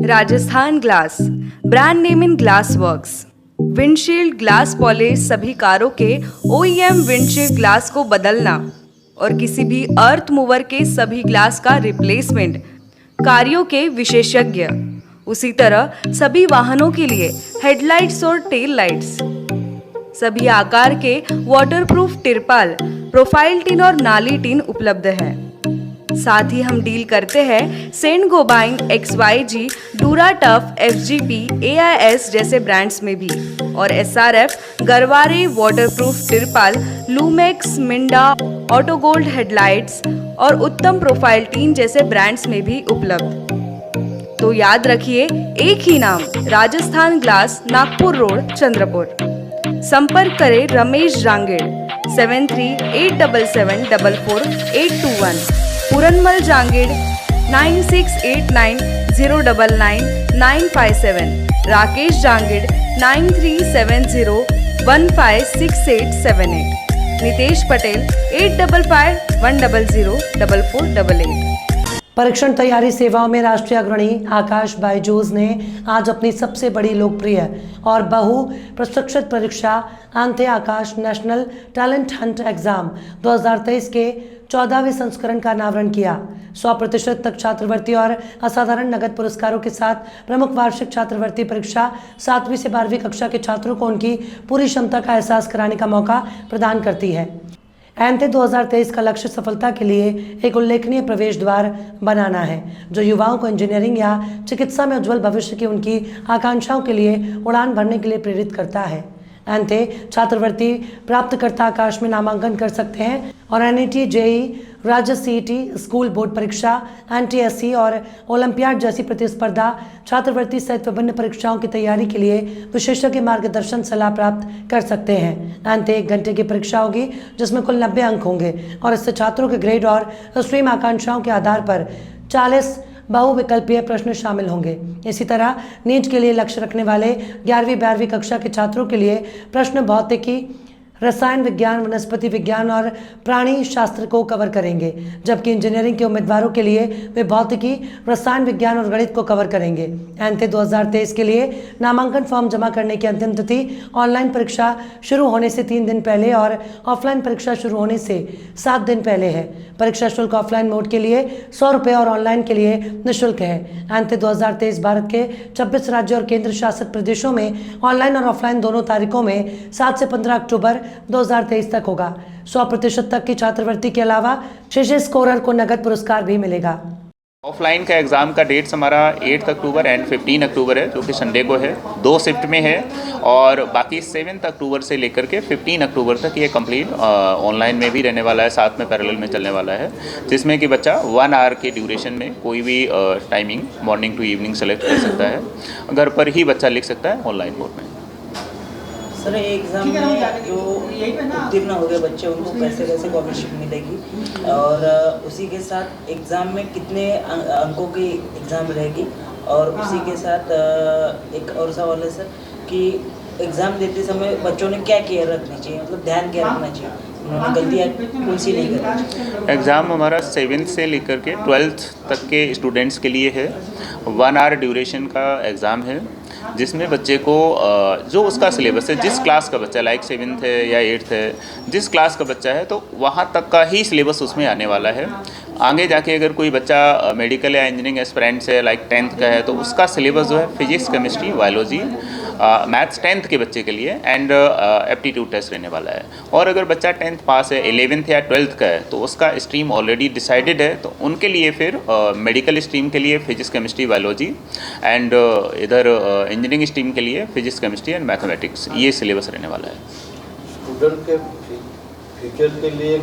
Rajasthan glass, brand name in glass works. Windshield glass polish सभी कारों के OEM विंडशील्ड ग्लास को बदलना और किसी भी अर्थ मूवर के सभी ग्लास का रिप्लेसमेंट कार्यों के विशेषज्ञ। उसी तरह सभी वाहनों के लिए हेडलाइट्स और टेल लाइट्स, सभी आकार के वाटरप्रूफ तिरपाल, प्रोफाइल टिन और नाली टिन उपलब्ध है। साथ ही हम डील करते हैं Saint Gobain, XYG, Dura Tuff, FGP, AIS जैसे ब्रांड्स में भी और SRF, गरवारे वाटरप्रूफ तिरपाल, लूमेक्स, मिंडा, ऑटोगोल्ड हेडलाइट्स और उत्तम प्रोफाइल टीन जैसे ब्रांड्स में भी उपलब्ध। तो याद रखिए, एक ही नाम, राजस्थान ग्लास, नागपुर रोड, चंद्रपुर। संपर्क करें रमेश जांगेड़ 7387744821, पूरनमल जांगेड़ 9689099957, राकेश जांगेड़ 9370156878, नितेश पटेल 8551004488। परीक्षण तैयारी सेवाओं में राष्ट्रीय अग्रणी आकाश बायजूस ने आज अपनी सबसे बड़ी लोकप्रिय और बहु प्रशिक्षित परीक्षा अंत्य आकाश नेशनल टैलेंट हंट एग्जाम 2023 के 14वें संस्करण का अनावरण किया। 100% तक छात्रवृत्ति और असाधारण नगद पुरस्कारों के साथ प्रमुख वार्षिक छात्रवृत्ति परीक्षा 7वीं से 12वीं कक्षा के छात्रों को उनकी पूरी क्षमता का एहसास कराने का मौका प्रदान करती है। एनते 2023 का लक्ष्य सफलता के लिए एक उल्लेखनीय प्रवेश द्वार बनाना है, जो युवाओं को इंजीनियरिंग या चिकित्सा में उज्जवल भविष्य की उनकी आकांक्षाओं के लिए उड़ान भरने के लिए प्रेरित करता है। एनते छात्रवृत्ति प्राप्तकर्ता आकाश में नामांकन कर सकते हैं और NET, JEE, राज्य CET, स्कूल बोर्ड परीक्षा, NTSC और ओलंपियाड जैसी प्रतिस्पर्धा छात्रवृत्ति सहित विभिन्न परीक्षाओं की तैयारी के लिए विशेषज्ञ मार्गदर्शन सलाह प्राप्त कर सकते हैं। एनते 1 घंटे की परीक्षा होगी, जिसमें कुल 90 अंक होंगे और इससे छात्रों के ग्रेड और स्ट्रीम आकांक्षाओं के आधार पर 40 बहुविकल्पीय प्रश्न शामिल होंगे। इसी तरह नीट के लिए लक्ष्य रखने वाले 11वीं 12वीं कक्षा के छात्रों के लिए प्रश्न भौतिकी, रसायन विज्ञान, वनस्पति विज्ञान और प्राणी शास्त्र को कवर करेंगे, जबकि इंजीनियरिंग के उम्मीदवारों के लिए वे भौतिकी, रसायन विज्ञान और गणित को कवर करेंगे। एनते 2023 के लिए नामांकन फॉर्म जमा करने की अंतिम तिथि ऑनलाइन परीक्षा शुरू होने से 3 दिन पहले और ऑफलाइन परीक्षा शुरू होने से 7 दिन पहले है। परीक्षा शुल्क ऑफलाइन मोड के लिए 100 रुपये और ऑनलाइन के लिए निःशुल्क है। एनते 2023 भारत के 26 राज्यों और केंद्र शासित प्रदेशों में ऑनलाइन और ऑफलाइन दोनों तारीखों में 7 से 15 अक्टूबर 2023 तक होगा। 100% तक की छात्रवृत्ति के अलावा शीर्ष स्कोरर को नगद पुरस्कार भी मिलेगा। ऑफलाइन का एग्ज़ाम का डेट्स हमारा 8 अक्टूबर एंड 15 अक्टूबर है, जो कि संडे को है। 2 शिफ्ट में है और बाकी 7 अक्टूबर से लेकर के 15 अक्टूबर तक ये कंप्लीट ऑनलाइन में भी रहने वाला है, साथ में पैरेलल में चलने वाला है, जिसमें कि बच्चा 1 आवर के ड्यूरेशन में कोई भी timing morning to evening select कर सकता है। घर पर ही बच्चा लिख सकता है ऑनलाइन मोड में। सर, एग्ज़ाम में जो उत्तीर्ण हो गए बच्चे, उनको कैसे स्कॉलरशिप मिलेगी और उसी के साथ एग्ज़ाम में कितने अंकों की एग्ज़ाम रहेगी, और उसी के साथ एक और सवाल है सर कि एग्ज़ाम देते समय बच्चों ने क्या केयर रखनी चाहिए, मतलब ध्यान क्या रखना चाहिए, उन्होंने गलतियाँ कौन सी नहीं करनी चाहिए। एग्ज़ाम हमारा 7th से लेकर के 12th तक के स्टूडेंट्स के लिए है। 1 आवर ड्यूरेशन का एग्ज़ाम है, जिसमें बच्चे को जो उसका सिलेबस है, जिस क्लास का बच्चा, लाइक 7th है या 8th है, जिस क्लास का बच्चा है तो वहाँ तक का ही सिलेबस उसमें आने वाला है। आगे जाके अगर कोई बच्चा मेडिकल या इंजीनियरिंग एस्पिरेंट्स है, लाइक 10th का है, तो उसका सिलेबस जो है physics, chemistry, biology, maths 10th के बच्चे के लिए एंड एप्टीट्यूड टेस्ट रहने वाला है। और अगर बच्चा 10th पास है, 11th या 12th का है, तो उसका स्ट्रीम ऑलरेडी डिसाइडेड है, तो उनके लिए फिर मेडिकल स्ट्रीम के लिए फिजिक्स, केमिस्ट्री, बायोलॉजी एंड इधर इंजीनियरिंग स्ट्रीम के लिए फिजिक्स, केमिस्ट्री एंड मैथमेटिक्स, ये सिलेबस रहने वाला है। स्टूडेंट के फ्यूचर के लिए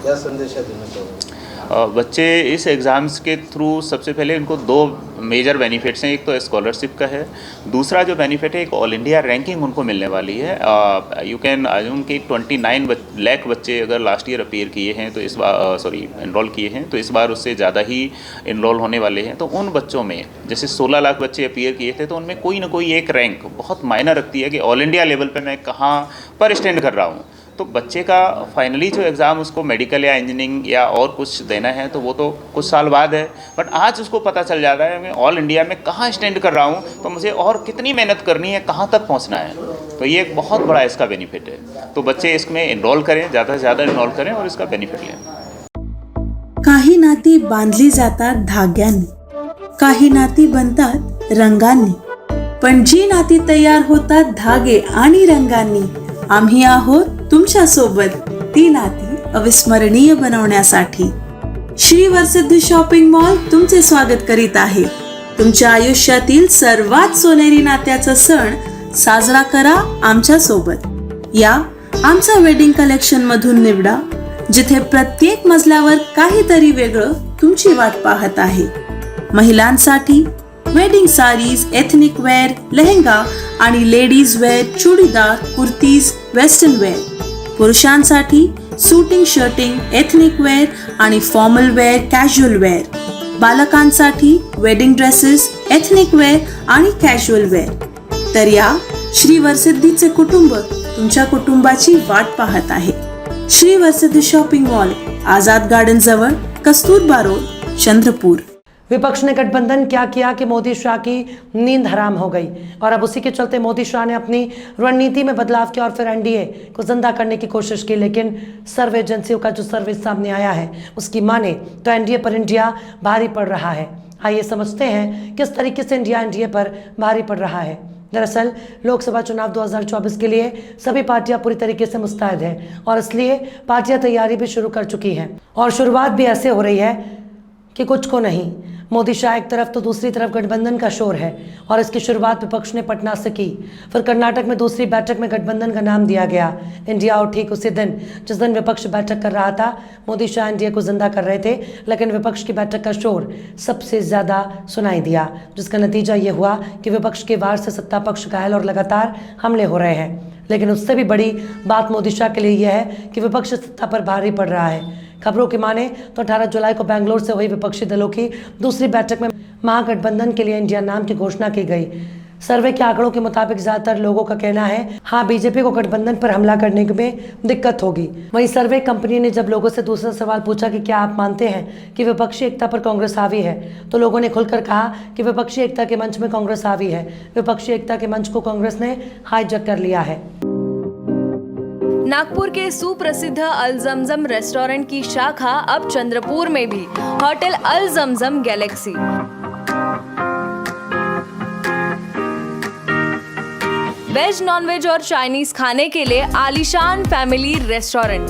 क्या संदेश देना चाहोगे? बच्चे इस एग्ज़ाम्स के थ्रू सबसे पहले इनको 2 मेजर बेनिफिट्स हैं। एक तो स्कॉलरशिप का है, दूसरा जो बेनिफिट है एक ऑल इंडिया रैंकिंग उनको मिलने वाली है। यू कैन अज्यूम कि 29 लाख बच्चे अगर लास्ट ईयर अपीयर किए हैं तो इस बार इनरोल किए हैं, तो इस बार उससे ज़्यादा ही इनरोल होने वाले हैं। तो उन बच्चों में जैसे 16 लाख बच्चे अपीयर किए थे, तो उनमें कोई ना कोई एक रैंक बहुत मायना रखती है कि ऑल इंडिया लेवल पर मैं कहाँ पर स्टैंड कर रहा हूँ। तो बच्चे का फाइनली जो एग्ज़ाम उसको मेडिकल या इंजीनियरिंग या और कुछ देना है तो वो तो कुछ साल बाद है, बट आज उसको पता चल जाता है मैं ऑल इंडिया में कहाँ स्टैंड कर रहा हूँ, तो मुझे और कितनी मेहनत करनी है, कहाँ तक पहुँचना है। तो ये एक बहुत बड़ा इसका बेनिफिट है। तो बच्चे इसमें इनरोल करें, ज़्यादा से ज़्यादा इनरोल करें और इसका बेनिफिट लें। काही नाती बांधली जातात धाग्यांनी, काही नाती बनतात रंगांनी, पण जी नाती तयार होतात धागे आणि रंगांनी, आम्ही आहोत तुमच्या सोबत ती नाती अविस्मरणीय बनवण्यासाठी। श्री वरसिद्धी शॉपिंग मॉल तुमचे स्वागत करीत आहे। तुमच्या आयुष्यातील सर्वात सोनेरी नात्याचा सण साजरा करा आमच्या सोबत। या आमच्या वेडिंग कलेक्शन मधून निवडा, जिथे प्रत्येक मजल्यावर काहीतरी वेगळं तुमची वाट पाहत आहे। महिलांसाठी wedding saris, ethnic wear, lehenga आणि ladies wear, churidar, kurtis, western wear. पुरुषांसाठी सूटिंग, शर्टिंग, एथनिक वेअर आणि फॉर्मल वेअर, कॅज्युअल वेअर। बालकांसाठी वेडिंग ड्रेसेस, एथनिक वेअर आणि कॅज्युअल वेअर। तर या श्री वरसिद्धीचे कुटुंब तुमच्या कुटुंबाची वाट पाहत आहे। श्री वरसिद्धि शॉपिंग मॉल, आजाद गार्डन जवळ, कस्तूरबा रोड, चंद्रपुर। विपक्ष ने गठबंधन क्या किया कि मोदी शाह की नींद हराम हो गई, और अब उसी के चलते मोदी शाह ने अपनी रणनीति में बदलाव किया और फिर एनडीए को जिंदा करने की कोशिश की। लेकिन सर्वे एजेंसियों का जो सर्वे सामने आया है उसकी माने तो एनडीए पर इंडिया भारी पड़ रहा है। आइए समझते हैं किस तरीके से इंडिया एनडीए पर भारी पड़ रहा है। दरअसल लोकसभा चुनाव 2024 के लिए सभी पार्टियां पूरी तरीके से मुस्तैद हैं और इसलिए पार्टियां तैयारी भी शुरू कर चुकी हैं, और शुरुआत भी ऐसे हो रही है कि कुछ को नहीं। मोदी शाह एक तरफ तो दूसरी तरफ गठबंधन का शोर है, और इसकी शुरुआत विपक्ष ने पटना से की। फिर कर्नाटक में दूसरी बैठक में गठबंधन का नाम दिया गया इंडिया, और ठीक उसी दिन जिस दिन विपक्ष बैठक कर रहा था मोदी शाह एनडीए को जिंदा कर रहे थे, लेकिन विपक्ष की बैठक का शोर सबसे ज़्यादा सुनाई दिया, जिसका नतीजा ये हुआ कि विपक्ष के वार से सत्ता पक्ष घायल और लगातार हमले हो रहे हैं। लेकिन उससे भी बड़ी बात मोदी शाह के लिए यह है कि विपक्ष सत्ता पर भारी पड़ रहा है। खबरों की माने तो 18 जुलाई को बेंगलुरु से हुई विपक्षी दलों की दूसरी बैठक में महागठबंधन के लिए इंडिया नाम की घोषणा की गई। सर्वे के आंकड़ों के मुताबिक ज्यादातर लोगों का कहना है हाँ, बीजेपी को गठबंधन पर हमला करने में दिक्कत होगी। वहीं सर्वे कंपनी ने जब लोगों से दूसरा सवाल पूछा कि क्या आप मानते हैं कि विपक्षी एकता पर कांग्रेस हावी है, तो लोगों ने खुलकर कहा कि विपक्षी एकता के मंच में कांग्रेस हावी है। विपक्षी एकता के मंच को कांग्रेस ने हाईजैक कर लिया है। नागपुर के सुप्रसिद्ध अल जमजम रेस्टोरेंट की शाखा अब चंद्रपुर में भी, होटल अल जमजम गैलेक्सी। वेज, नॉनवेज और चाइनीज खाने के लिए आलीशान फैमिली रेस्टोरेंट,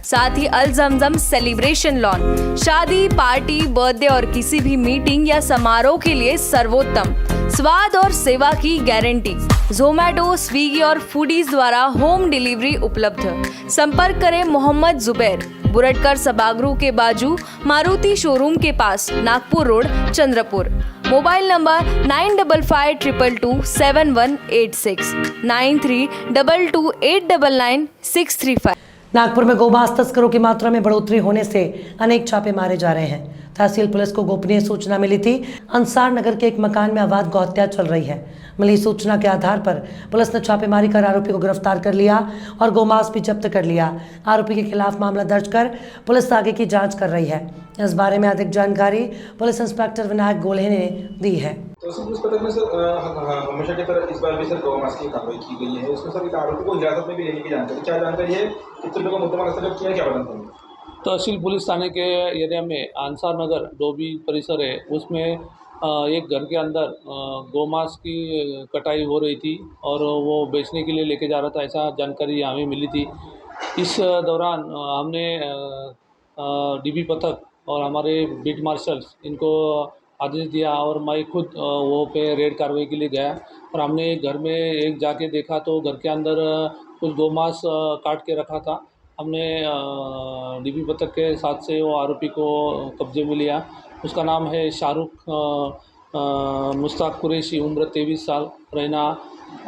साथ ही अल जमजम सेलिब्रेशन लॉन, शादी, पार्टी, बर्थडे और किसी भी मीटिंग या समारोह के लिए सर्वोत्तम स्वाद और सेवा की गारंटी। ज़ोमैटो, स्विगी और फूडीज द्वारा होम डिलीवरी उपलब्ध। संपर्क करें मोहम्मद जुबैर, बुरटकर सभागृह के बाजू, मारुति शोरूम के पास, Nagpur road, Chandrapur. Mobile number 9552227186, 9322899635। Nagpur में गोमांस तस्करों की मात्रा में बढ़ोतरी होने से अनेक छापे मारे जा रहे हैं। तहसील पुलिस को गोपनीय सूचना मिली थी अंसार नगर के एक मकान में अवैध गौहत्या चल रही है। मिली सूचना के आधार पर पुलिस ने छापेमारी कर आरोपी को गिरफ्तार कर लिया और गोमांस भी जब्त कर लिया। आरोपी के खिलाफ मामला दर्ज कर पुलिस आगे की जांच कर रही है। इस बारे में अधिक जानकारी पुलिस इंस्पेक्टर विनायक गोले ने दी है। तो पुलिस पथक में सर हमेशा की तरह इस बार भी सर गौमांस की कार्रवाई की गई है। उसमें सर एक आरोपी को हिरासत में भी लेने की जानकारी, क्या जानकारी है, कितने लोगों का मुकदमा रजिस्टर किया, क्या बताते हैं? तहसील पुलिस थाने के एरिया में अंसार नगर डोबी परिसर है, उसमें एक घर के अंदर गौमांस की कटाई हो रही थी और वो बेचने के लिए लेके जा रहा था, ऐसा जानकारी हमें मिली थी। इस दौरान हमने डीबी पथक और हमारे बीट मार्शल्स इनको आदेश दिया और मैं खुद वो पे रेड कार्रवाई के लिए गया और हमने घर में एक जाके देखा तो घर के अंदर कुछ गौमांस काट के रखा था। हमने डीबी पथक के साथ से वो आरोपी को कब्जे में लिया। उसका नाम है शाहरुख मुश्ताक कुरैशी, उम्र 23 साल, रहना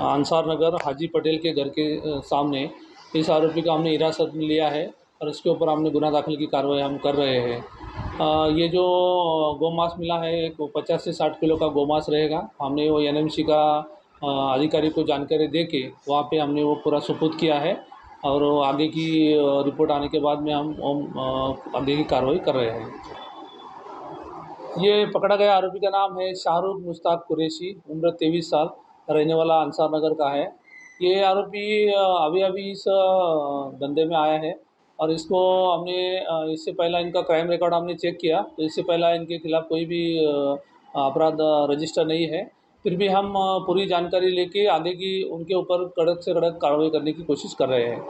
अंसार नगर हाजी पटेल के घर के सामने। इस आरोपी को हमने हिरासत में लिया है और इसके ऊपर हमने गुनाह दाखिल की कार्रवाई हम कर रहे हैं। ये जो गौमांस मिला है 50 से 60 किलो का गौमांस रहेगा। हमने वो एनएमसी का अधिकारी को जानकारी दे के वहाँ पे हमने वो पूरा सुपुर्द किया है और आगे की रिपोर्ट आने के बाद में हम आगे की कार्रवाई कर रहे हैं। ये पकड़ा गया आरोपी का नाम है शाहरुख मुश्ताक कुरैशी, उम्र 23 साल, रहने वाला अंसार नगर का है। ये आरोपी अभी अभी इस धंधे में आया है और इसको हमने इससे पहला इनका क्राइम रिकॉर्ड हमने चेक किया तो इससे पहला इनके खिलाफ़ कोई भी अपराध रजिस्टर नहीं है। फिर भी हम पूरी जानकारी लेके आगे की उनके ऊपर कड़क से कड़क कार्रवाई करने की कोशिश कर रहे हैं।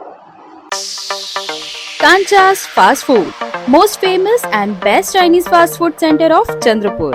Kancha's Fast Food, most famous and best Chinese fast food center of Chandrapur.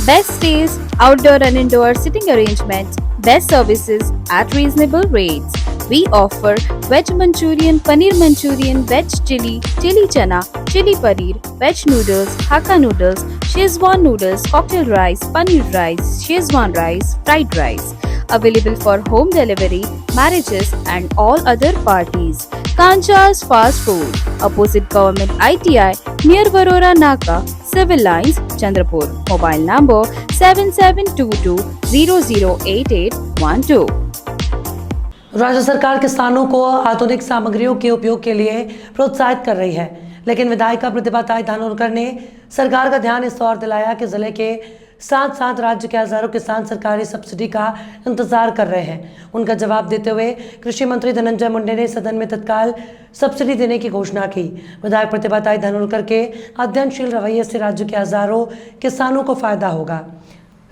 Best stays, outdoor and indoor sitting arrangements, best services at reasonable rates. We offer veg Manchurian, paneer Manchurian, veg chili, chili chana, chili paneer, veg noodles, Hakka noodles, Szechuan noodles, cocktail rice, paneer rice, Szechuan rice, fried rice. Available for home delivery, marriages and all other parties. Kancha's Fast Food, opposite Government ITI, near Varora Naka, Civil Lines, Chandrapur. Mobile number 7722008812. राज्य सरकार किसानों को आधुनिक सामग्रियों के उपयोग के लिए प्रोत्साहित कर रही है, लेकिन विधायिका प्रतिभा ताई धानोरकर ने सरकार का ध्यान इस ओर दिलाया कि जिले के साथ साथ राज्य के हजारों किसान सरकारी सब्सिडी का इंतजार कर रहे हैं। उनका जवाब देते हुए कृषि मंत्री धनंजय मुंडे ने सदन में तत्काल सब्सिडी देने की घोषणा की। विधायक प्रतिभा ताई धानोरकर के अध्ययनशील रवैये से राज्य के हजारों किसानों को फायदा होगा।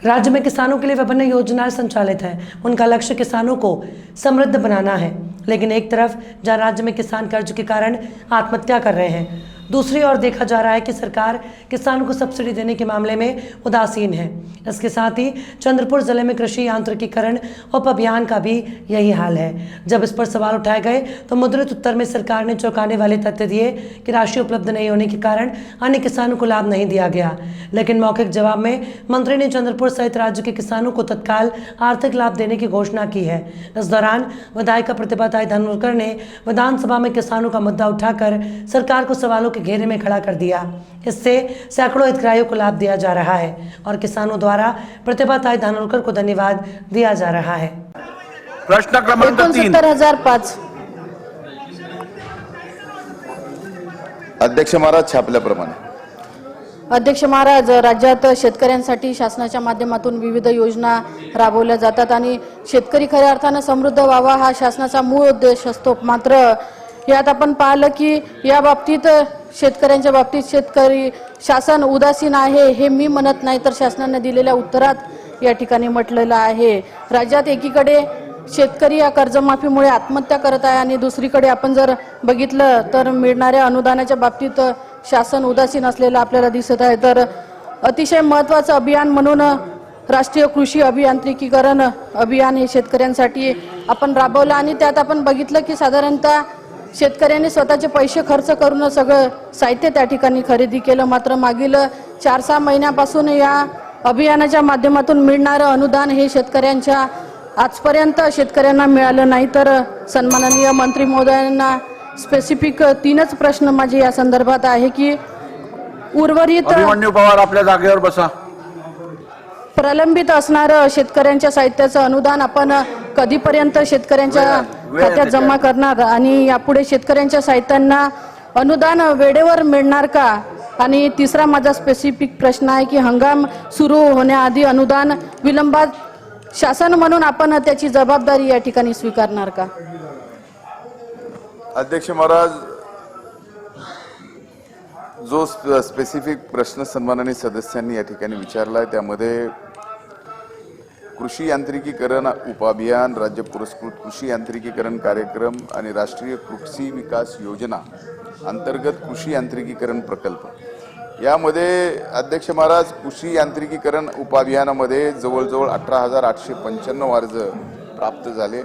राज्य में किसानों के लिए विभिन्न योजनाएं संचालित हैं। उनका लक्ष्य किसानों को समृद्ध बनाना है, लेकिन एक तरफ जहां राज्य में किसान कर्ज के कारण आत्महत्या कर रहे हैं, दूसरी ओर देखा जा रहा है कि सरकार किसानों को सब्सिडी देने के मामले में उदासीन है। इसके साथ ही चंद्रपुर जिले में कृषि यांत्रिकीकरण उप अभियान का भी यही हाल है। जब इस पर सवाल उठाए गए तो मुद्रित उत्तर में सरकार ने चौंकाने वाले तथ्य दिए कि राशि उपलब्ध नहीं होने के कारण अन्य किसानों को लाभ नहीं दिया गया, लेकिन मौखिक जवाब में मंत्री ने चंद्रपुर सहित राज्य के किसानों को तत्काल आर्थिक लाभ देने की घोषणा की है। इस दौरान विधायिका प्रतिभा ताई धानोरकर ने विधानसभा में किसानों का मुद्दा उठाकर सरकार को सवालों के घेरे में खड़ा कर दिया। इससे सैकड़ों हितग्राहियों को लाभ दिया जा रहा है और किसानों द्वारा प्रतिभा ताई धानोरकर को धन्यवाद दिया जा रहा है। प्रश्न क्रमांक 3 69,005 अध्यक्ष महाराज छापल्याप्रमाणे अध्यक्ष महाराज, राज्यात शेतकऱ्यांसाठी शासनाच्या माध्यमातून विविध योजना राबवल्या जातात आणि शेतकरी खऱ्या अर्थाने समृद्ध व्हावा हा शासनाचा मूळ उद्देश असतो। मात्र यात आपण पाहिलं की या बाबतीत शेतकऱ्यांच्या बाबतीत शेतकरी शासन उदासीन आहे हे मी म्हणत नाही, तर शासनाने दिलेल्या उत्तरात या ठिकाणी म्हटलेलं आहे। राज्यात एकीकडे शेतकरी या कर्जमाफीमुळे आत्महत्या करत आहे आणि दुसरीकडे आपण जर बघितलं तर मिळणाऱ्या अनुदानाच्या बाबतीत शासन उदासीन असलेलं आपल्याला दिसत आहे। तर अतिशय महत्त्वाचं अभियान म्हणून राष्ट्रीय कृषी अभियांत्रिकीकरण अभियान हे शेतकऱ्यांसाठी आपण राबवलं आणि त्यात आपण बघितलं की साधारणतः शेतकऱ्यांनी स्वतःचे पैसे खर्च करून सगळं साहित्य त्या ठिकाणी खरेदी केलं। मात्र मागील 4-6 महिन्यापासून या अभियानाच्या माध्यमातून मिळणारं अनुदान हे शेतकऱ्यांच्या आजपर्यंत शेतकऱ्यांना मिळालं नाही। तर सन्माननीय मंत्री महोदयांना स्पेसिफिक 3च प्रश्न माझे या संदर्भात आहे की उर्वरित अभिमन्यू पवार आपल्या जागेवर बसा। प्रलंबित असणारं शेतकऱ्यांच्या साहित्याचं अनुदान आपण कधीपर्यंत शेतकऱ्यांच्या खात्यात जमा करणार आणि यापुढे शेतकऱ्यांच्या साहित्यांना अनुदान वेळेवर मिळणार का? आणि तिसरा माझा स्पेसिफिक प्रश्न आहे की हंगाम सुरू होण्याआधी अनुदान विलंबात शासन म्हणून आपण त्याची जबाबदारी या ठिकाणी स्वीकारणार का? अध्यक्ष महाराज, जो स्पेसिफिक प्रश्न सन्माननीय सदस्यांनी या ठिकाणी विचारला आहे त्यामध्ये कृषी यांत्रिकीकरण उपअभियान, राज्य पुरस्कृत कृषी यांत्रिकीकरण कार्यक्रम आणि राष्ट्रीय कृषी विकास योजना अंतर्गत कृषी यांत्रिकीकरण प्रकल्प यामध्ये अध्यक्ष महाराज कृषी यांत्रिकीकरण उपअभियानामध्ये जवळजवळ 18,895 अर्ज प्राप्त झाले।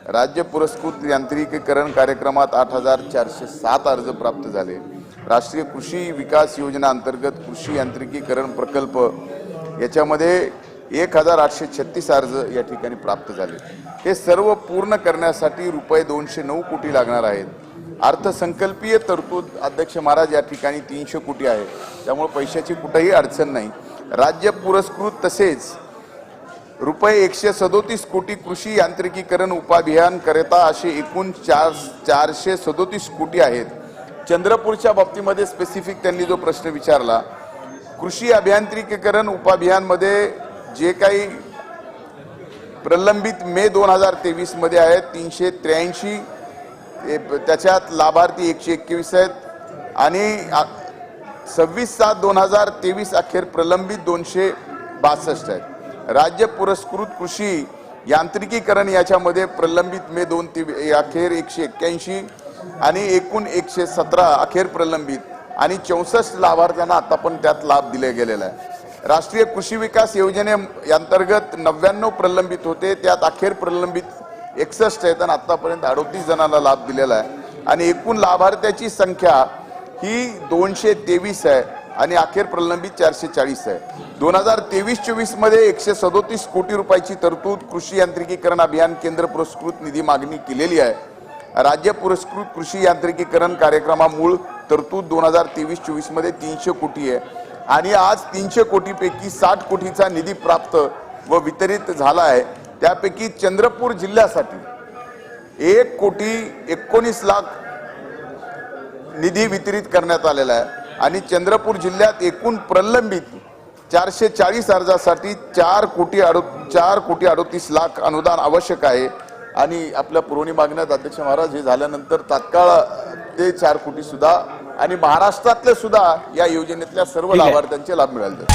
राज्य पुरस्कृत यांत्रिकीकरण कार्यक्रमात 8,407 अर्ज प्राप्त झाले। राष्ट्रीय कृषी विकास योजना अंतर्गत कृषी यांत्रिकीकरण प्रकल्प याच्यामध्ये 1,836 अर्ज या ठिकाणी प्राप्त झाले। हे सर्व पूर्ण करण्यासाठी रुपये 209 कोटी लागणार आहेत। अर्थसंकल्पीय तरतूद अध्यक्ष महाराज या ठिकाणी 300 कोटी आहे, त्यामुळे पैशाची कुठेही अडचण नाही। राज्य पुरस्कृत तसेच रुपये 137 कोटी कृषी यांत्रिकीकरण उपाभियान करता असे एकूण 437 कोटी आहेत. चंद्रपूरच्या बाबतीमध्ये स्पेसिफिक त्यांनी जो प्रश्न विचारला, कृषी अभियांत्रिकीकरण उपाभियानमध्ये जे काही प्रलंबित मे 2023 मध्ये आहेत 383, त्याच्यात लाभार्थी 121 आहेत आणि 26/7/2023 अखेर प्रलंबित 262 आहेत. राज्य पुरस्कृत कृषी यांत्रिकीकरण याच्यामध्ये प्रलंबित मे 2 अखेर 181 आणि एकूण 117 अखेर प्रलंबित आणि 64 लाभार्थ्यांना आता पण त्यात लाभ दिले गेलेला आहे. राष्ट्रीय कृषी विकास योजनेअंतर्गत 99 प्रलंबित होते, त्यात अखेर प्रलंबित 61 आहेत आणि आतापर्यंत 38 जणांना लाभ दिलेला आहे आणि एकूण लाभार्थ्याची संख्या ही 223 आहे आणि अखेर प्रलंबित 440 आहे. 2023-24 मध्ये 137 कोटी रुपयाची तरतूद कृषी यांत्रिकीकरण अभियान केंद्र पुरस्कृत निधी मागणी केलेली आहे. राज्य पुरस्कृत कृषी यांत्रिकीकरण कार्यक्रमा मूळ तरतूद 2023-24 मध्ये 300 कोटी आहे आणि आज 300 कोटीपैकी 60 कोटीचा निधी प्राप्त व वितरित झाला आहे. त्यापैकी चंद्रपूर जिल्ह्यासाठी 1,19,00,000 निधी वितरित करण्यात आलेला आहे आणि चंद्रपूर जिल्ह्यात एकूण प्रलंबित 440 अर्जासाठी 4,38,00,000 अनुदान आवश्यक आहे आणि आपल्या पुरवणी मागण्यात अध्यक्ष महाराज हे झाल्यानंतर तात्काळ ते 4 कोटी सुद्धा आणि महाराष्ट्रातले सुद्धा या योजनेतल्या सर्व लाभार्थ्यांचे लाभ मिळाले.